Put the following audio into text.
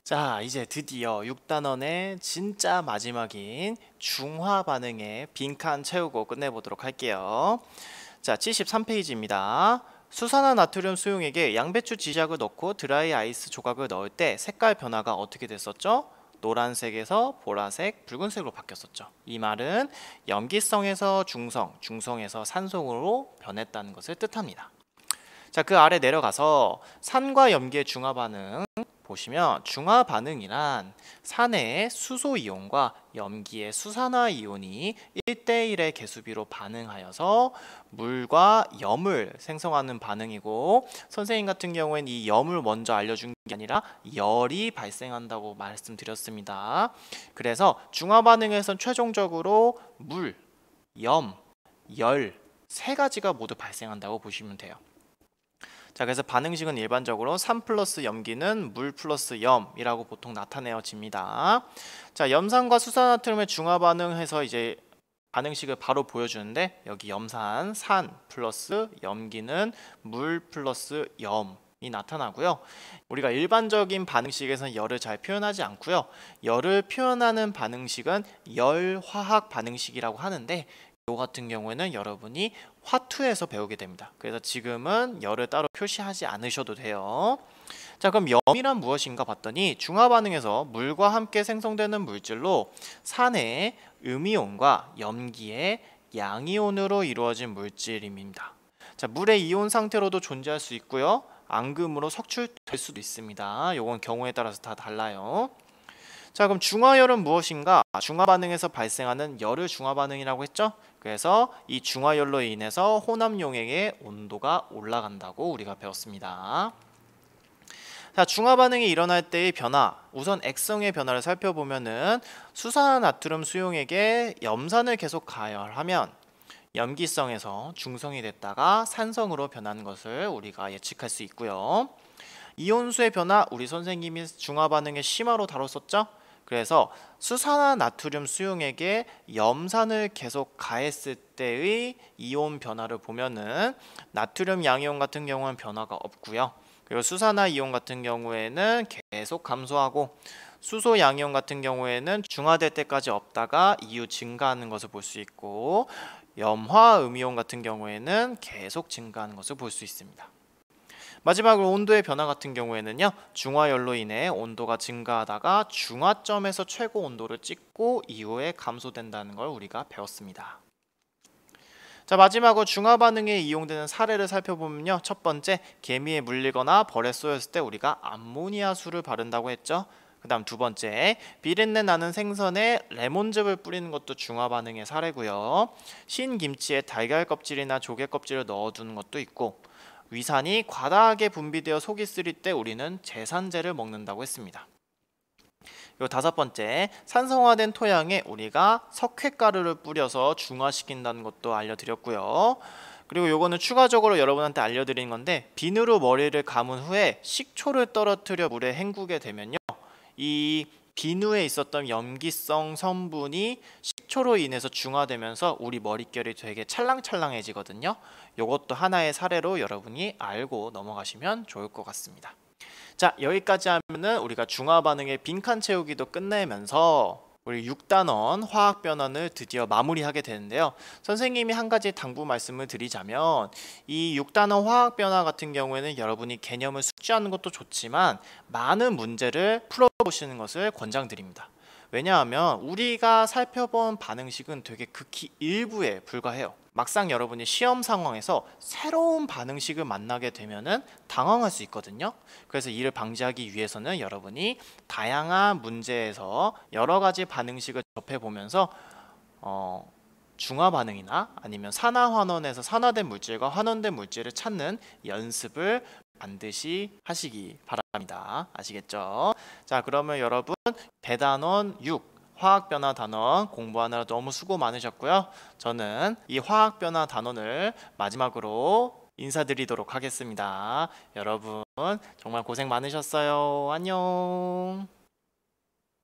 자, 이제 드디어 6단원의 진짜 마지막인 중화 반응의 빈칸 채우고 끝내보도록 할게요. 자, 73페이지입니다. 수산화 나트륨 수용액에 양배추 지작을 넣고 드라이 아이스 조각을 넣을 때 색깔 변화가 어떻게 됐었죠? 노란색에서 보라색, 붉은색으로 바뀌었었죠. 이 말은 염기성에서 중성, 중성에서 산성으로 변했다는 것을 뜻합니다. 자, 그 아래 내려가서 산과 염기의 중화 반응 보시면 중화 반응이란 산의 수소 이온과 염기의 수산화 이온이 1대1의 개수비로 반응하여서 물과 염을 생성하는 반응이고, 선생님 같은 경우에는 이 염을 먼저 알려준 게 아니라 열이 발생한다고 말씀드렸습니다. 그래서 중화 반응에선 최종적으로 물, 염, 열 세 가지가 모두 발생한다고 보시면 돼요. 자, 그래서 반응식은 일반적으로 산 플러스 염기는 물 플러스 염이라고 보통 나타내어집니다. 자, 염산과 수산나트륨의 중화 반응해서 이제 반응식을 바로 보여주는데, 여기 염산, 산 플러스 염기는 물 플러스 염이 나타나고요. 우리가 일반적인 반응식에서는 열을 잘 표현하지 않고요. 열을 표현하는 반응식은 열화학 반응식이라고 하는데, 이 같은 경우에는 여러분이 화투에서 배우게 됩니다. 그래서 지금은 열을 따로 표시하지 않으셔도 돼요. 자, 그럼 염이란 무엇인가 봤더니 중화 반응에서 물과 함께 생성되는 물질로 산의 음이온과 염기의 양이온으로 이루어진 물질입니다. 자, 물의 이온 상태로도 존재할 수 있고요. 앙금으로 석출될 수도 있습니다. 요건 경우에 따라서 다 달라요. 자, 그럼 중화열은 무엇인가? 중화 반응에서 발생하는 열을 중화 반응이라고 했죠? 그래서 이 중화열로 인해서 혼합용액의 온도가 올라간다고 우리가 배웠습니다. 자, 중화 반응이 일어날 때의 변화, 우선 액성의 변화를 살펴보면은 수산화나트륨 수용액에 염산을 계속 가열하면 염기성에서 중성이 됐다가 산성으로 변하는 것을 우리가 예측할 수 있고요. 이온수의 변화, 우리 선생님이 중화 반응의 심화로 다뤘었죠? 그래서 수산화나트륨 수용액에 염산을 계속 가했을 때의 이온 변화를 보면은 나트륨 양이온 같은 경우는 변화가 없고요. 그리고 수산화 이온 같은 경우에는 계속 감소하고, 수소 양이온 같은 경우에는 중화될 때까지 없다가 이후 증가하는 것을 볼 수 있고, 염화 음이온 같은 경우에는 계속 증가하는 것을 볼 수 있습니다. 마지막으로 온도의 변화 같은 경우에는요, 중화열로 인해 온도가 증가하다가 중화점에서 최고 온도를 찍고 이후에 감소된다는 걸 우리가 배웠습니다. 자, 마지막으로 중화 반응에 이용되는 사례를 살펴보면요, 첫 번째, 개미에 물리거나 벌에 쏘였을 때 우리가 암모니아수를 바른다고 했죠. 그 다음 두 번째, 비린내 나는 생선에 레몬즙을 뿌리는 것도 중화 반응의 사례고요. 신김치에 달걀 껍질이나 조개 껍질을 넣어두는 것도 있고, 위산이 과다하게 분비되어 속이 쓰릴 때 우리는 제산제를 먹는다고 했습니다. 그리고 다섯 번째, 산성화된 토양에 우리가 석회가루를 뿌려서 중화시킨다는 것도 알려드렸고요. 그리고 요거는 추가적으로 여러분한테 알려드린 건데, 비누로 머리를 감은 후에 식초를 떨어뜨려 물에 헹구게 되면요, 이 비누에 있었던 염기성 성분이 식초로 인해서 중화되면서 우리 머릿결이 되게 찰랑찰랑해지거든요. 이것도 하나의 사례로 여러분이 알고 넘어가시면 좋을 것 같습니다. 자, 여기까지 하면은 우리가 중화 반응의 빈칸 채우기도 끝내면서 우리 6단원 화학 변환을 드디어 마무리하게 되는데요. 선생님이 한 가지 당부 말씀을 드리자면, 이 6단원 화학 변화 같은 경우에는 여러분이 개념을 숙지하는 것도 좋지만 많은 문제를 풀어보시는 것을 권장드립니다. 왜냐하면 우리가 살펴본 반응식은 되게 극히 일부에 불과해요. 막상 여러분이 시험 상황에서 새로운 반응식을 만나게 되면은 당황할 수 있거든요. 그래서 이를 방지하기 위해서는 여러분이 다양한 문제에서 여러 가지 반응식을 접해보면서 중화 반응이나 아니면 산화환원에서 산화된 물질과 환원된 물질을 찾는 연습을 반드시 하시기 바랍니다. 아시겠죠? 자, 그러면 여러분 대단원 6 화학변화 단원 공부하느라 너무 수고 많으셨고요. 저는 이 화학변화 단원을 마지막으로 인사드리도록 하겠습니다. 여러분 정말 고생 많으셨어요. 안녕.